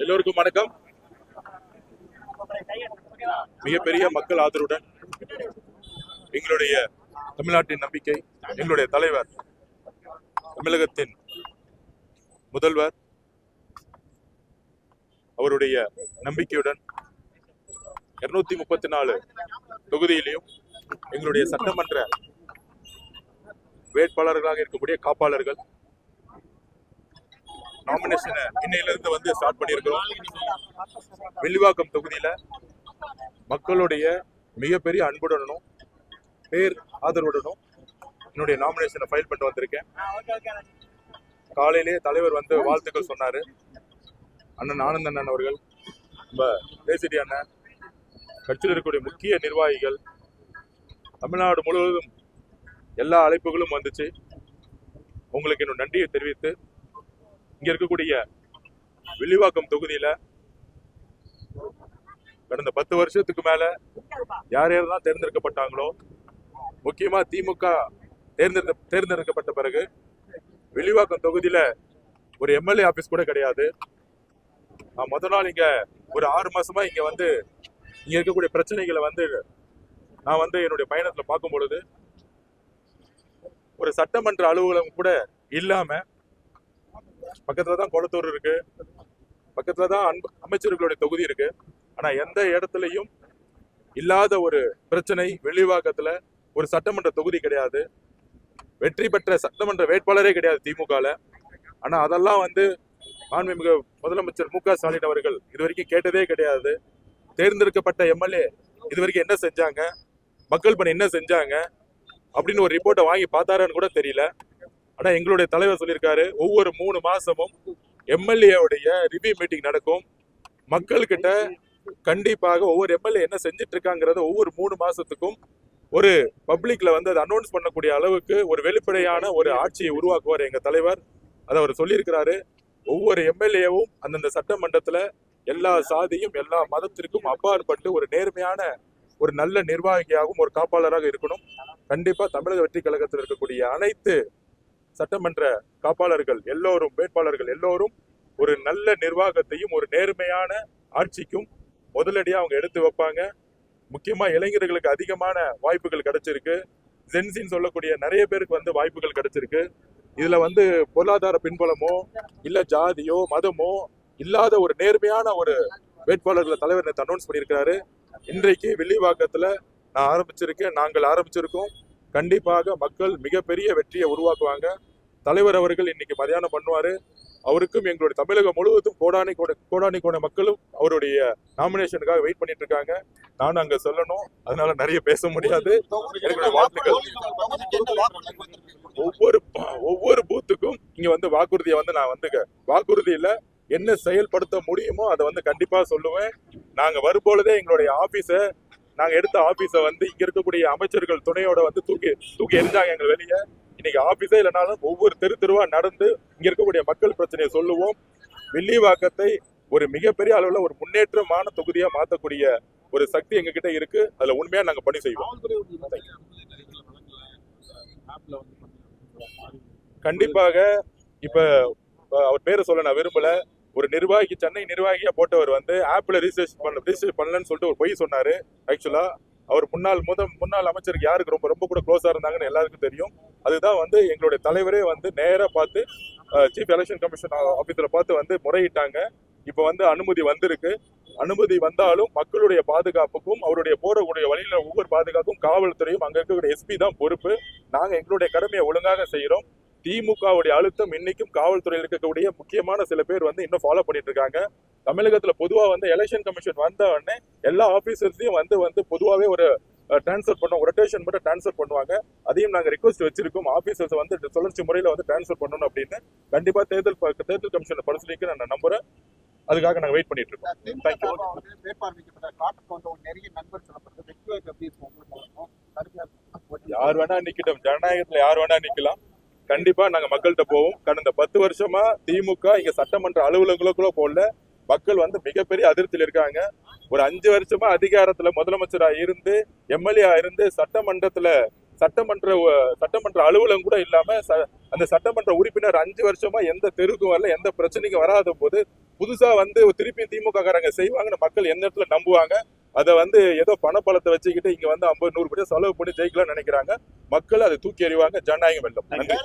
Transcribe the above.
எல்லோருக்கும் வணக்கம். மிகப்பெரிய மக்கள் ஆதரவுடன் எங்களுடைய தமிழ்நாட்டின் நம்பிக்கை, எங்களுடைய தலைவர், தமிழகத்தின் முதல்வர் அவருடைய நம்பிக்கையுடன் 234 தொகுதியிலையும் எங்களுடைய சட்டமன்ற வேட்பாளர்களாக இருக்கக்கூடிய காப்பாளர்கள் நாமினேஷனை இன்னையிலிருந்து வந்து ஸ்டார்ட் பண்ணியிருக்கிறோம். வில்லிவாக்கம் தொகுதியில மக்களுடைய மிகப்பெரிய அன்புடனும் பேர் ஆதரவுடனும் என்னுடைய நாமினேஷனை ஃபைல் பண்ணிட்டு வந்திருக்கேன். காலையிலேயே தலைவர் வந்து வாழ்த்துக்கள் சொன்னாரு. அண்ணன் ஆனந்தன் அவர்கள், நம்ம பேசிடி அண்ணன், கட்சியில் இருக்கக்கூடிய முக்கிய நிர்வாகிகள், தமிழ்நாடு முழுவதும் எல்லா அழைப்புகளும் வந்துச்சு. உங்களுக்கு என்னோட நன்றியை தெரிவித்து, இங்க இருக்கக்கூடிய வில்லிவாக்கம் தொகுதியில கடந்த 10 வருஷத்துக்கு மேல யார் யாரெல்லாம் தேர்ந்தெடுக்கப்பட்டாங்களோ, முக்கியமா திமுக தேர்ந்தெடுக்கப்பட்ட பிறகு வில்லிவாக்கம் தொகுதியில ஒரு எம்எல்ஏ ஆபீஸ் கூட கிடையாது. நான் முதல் நாள் இங்க ஒரு 6 மாசமா இங்க வந்து இங்க இருக்கக்கூடிய பிரச்சனைகளை வந்து நான் வந்து என்னுடைய பயணத்துல பார்க்கும் பொழுது ஒரு சட்டமன்ற அலுவலகம் கூட இல்லாம, பக்கத்துலதான் கொளத்தூர் இருக்கு, பக்கத்துலதான் அமைச்சர்களுடைய தொகுதி இருக்கு. ஆனா எந்த இடத்துலயும் இல்லாத ஒரு பிரச்சனை வில்லிவாக்கத்துல ஒரு சட்டமன்ற தொகுதி கிடையாது. வெற்றி பெற்ற சட்டமன்ற வேட்பாளரே கிடையாது திமுகல. ஆனா அதெல்லாம் வந்து மாண்புமிகு முதலமைச்சர் மு.க. ஸ்டாலின் அவர்கள் இதுவரைக்கும் கேட்டதே கிடையாது. தேர்ந்தெடுக்கப்பட்ட எம்எல்ஏ இதுவரைக்கும் என்ன செஞ்சாங்க, மக்கள் பணி என்ன செஞ்சாங்க அப்படின்னு ஒரு ரிப்போர்ட்டை வாங்கி பார்த்தாரான்னு கூட தெரியல. ஆனா எங்களுடைய தலைவர் சொல்லியிருக்காரு, ஒவ்வொரு 3 மாசமும் எம்எல்ஏவுடைய ரிவ்யூ மீட்டிங் நடக்கும். மக்கள் கிட்ட கண்டிப்பாக ஒவ்வொரு எம்எல்ஏ என்ன செஞ்சுட்டு இருக்காங்கிறத ஒவ்வொரு 3 மாசத்துக்கும் ஒரு பப்ளிக்ல வந்து அதை அனௌன்ஸ் பண்ணக்கூடிய அளவுக்கு ஒரு வெளிப்படையான ஒரு ஆட்சியை உருவாக்குவார் எங்க தலைவர். அதை அவர் சொல்லியிருக்கிறாரு. ஒவ்வொரு எம்எல்ஏவும் அந்தந்த சட்டமன்றத்துல எல்லா சாதியும் எல்லா மதத்திற்கும் அப்பாற்பட்டு ஒரு நேர்மையான ஒரு நல்ல நிர்வாகியாகவும் ஒரு காப்பாளராக இருக்கணும். கண்டிப்பா தமிழக வெற்றி கழகத்தில் இருக்கக்கூடிய அனைத்து சட்டமன்ற காப்பாளர்கள் எல்லோரும், வேட்பாளர்கள் எல்லோரும் ஒரு நல்ல நிர்வாகத்தையும் ஒரு நேர்மையான ஆட்சிக்கும் முதலடியா அவங்க எடுத்து வைப்பாங்க. முக்கியமா இளைஞர்களுக்கு அதிகமான வாய்ப்புகள் கிடைச்சிருக்கு. ஜென்சின்னு சொல்லக்கூடிய நிறைய பேருக்கு வந்து வாய்ப்புகள் கிடைச்சிருக்கு. இதுல வந்து பொருளாதார பின்புலமோ இல்ல ஜாதியோ மதமோ இல்லாத ஒரு நேர்மையான ஒரு வேட்பாளர்களை தலைவர் நேற்று அனௌன்ஸ் பண்ணியிருக்கிறாரு. இன்றைக்கு வில்லிவாக்கத்துல நாங்கள் ஆரம்பிச்சிருக்கோம். கண்டிப்பாக மக்கள் மிகப்பெரிய வெற்றியை உருவாக்குவாங்க. தலைவர் அவர்கள் இன்னைக்கு மதியானம் பண்ணுவாரு. அவருக்கும் எங்களுடைய தமிழகம் முழுவதும் கோடானி கோட மக்களும் அவருடைய நாமினேஷனுக்காக வெயிட் பண்ணிட்டு இருக்காங்க. நானும் அங்க சொல்லணும், அதனால நிறைய பேச முடியாது. என்னுடைய வாழ்த்துக்கள். ஒவ்வொரு பூத்துக்கும் இங்க வந்து வாக்குறுதியை வந்து நான் வந்து வாக்குறுதியில என்ன செயல்படுத்த முடியுமோ அதை வந்து கண்டிப்பா சொல்லுவேன். நாங்க வரும்பொழுதே எங்களுடைய நாங்க எடுத்த ஆபீஸ வந்து இங்க இருக்கக்கூடிய அமைச்சர்கள் துணையோட வந்து தூக்கி எரிஞ்சாங்க எங்க வெளியே. இன்னைக்கு ஆபீஸே இல்லைனாலும் ஒவ்வொரு தெருவா நடந்து இங்க இருக்கக்கூடிய மக்கள் பிரச்சனையை சொல்லுவோம். வில்லிவாக்கத்தை ஒரு மிகப்பெரிய அளவுல ஒரு முன்னேற்றமான தொகுதியா மாற்றக்கூடிய ஒரு சக்தி எங்க கிட்ட இருக்கு. அதுல உண்மையா நாங்க பணி செய்வோம். கண்டிப்பாக இப்ப அவர் பேரை சொல்ல நான் விரும்பல. ஒரு நிர்வாகி, சென்னை நிர்வாகியா போட்டவர் வந்து ஆப்ல ரிஜிஸ்டர் பண்ணலன்னு சொல்லிட்டு ஒரு பொய் சொன்னாரு. ஆக்சுவலா அவர் முன்னாள் அமைச்சருக்கு யாருக்கு ரொம்ப கூட க்ளோஸா இருந்தாங்கன்னு எல்லாருக்கும் தெரியும். அதுதான் வந்து எங்களுடைய தலைவரே வந்து நேரா பார்த்து சீஃப் எலெக்ஷன் கமிஷன் ஆபீஸ்ல பார்த்து வந்து முறையிட்டாங்க. இப்ப வந்து அனுமதி வந்திருக்கு. அனுமதி வந்தாலும் மக்களுடைய பாதுகாப்புக்கும் அவருடைய போறக்கூடிய வழியில ஒவ்வொரு பாதுகாப்பும் காவல்துறையும் அங்க இருக்கக்கூடிய எஸ்பி தான் பொறுப்பு. நாங்க எங்களுடைய கடமையை ஒழுங்காக செய்யறோம். திமுகவுடைய அழுத்தம் இன்னைக்கும் காவல்துறையில் இருக்கக்கூடிய முக்கியமான சில பேர் வந்து இன்னும் ஃபாலோ பண்ணிட்டு இருக்காங்க. தமிழகத்துல பொதுவா வந்து எலெக்ஷன் கமிஷன் வந்த உடனே எல்லா ஆபீசர்ஸையும் வந்து பொதுவாகவே ஒரு டிரான்ஸ்ஃபர் பண்ணுவோம், ரொட்டேஷன் மட்டும் டிரான்ஸ்ஃபர் பண்ணுவாங்க. அதையும் நாங்க ரிக்வஸ்ட் வச்சிருக்கோம், ஆபீசர்ஸ் வந்து சுழற்சி முறையில வந்து டிரான்ஸ்ஃபர் பண்ணணும் அப்படின்னு. கண்டிப்பா தேர்தல் கமிஷன் பரிசீலிக்க நான் நம்புறேன். அதுக்காக நாங்க வெயிட் பண்ணிட்டு இருக்கோம். தேங்க்யூ. யார் வேணா நிக்கட்டும், ஜனநாயகத்துல யார் வேணா நிக்கலாம். கண்டிப்பா நாங்க மக்கள்கிட்ட போவோம். கடந்த 10 வருஷமா திமுக இங்க சட்டமன்ற அலுவலகங்களுக்குள்ள போல மக்கள் வந்து மிகப்பெரிய அதிருப்தியில் இருக்காங்க. ஒரு 5 வருஷமா அதிகாரத்துல முதலமைச்சரா இருந்து எம்எல்ஏ இருந்து சட்டமன்ற அலுவலகம் கூட இல்லாம அந்த சட்டமன்ற உறுப்பினர் 5 வருஷமா எந்த தெருவுக்கும் வரல, எந்த பிரச்சனைக்கும் வராத போது புதுசா வந்து திருப்பி திமுக காரங்க செய்வாங்கன்னு மக்கள் எந்த இடத்துல நம்புவாங்க? அதை வந்து ஏதோ பணப்பலத்தை வச்சுக்கிட்டு இங்க வந்து 50-100 கோடி செலவு பண்ணி ஜெயிக்கலாம்னு நினைக்கிறாங்க. மக்கள் அதை தூக்கி எறிவாங்க. ஜனநாயகம் வெல்லும். நன்றி.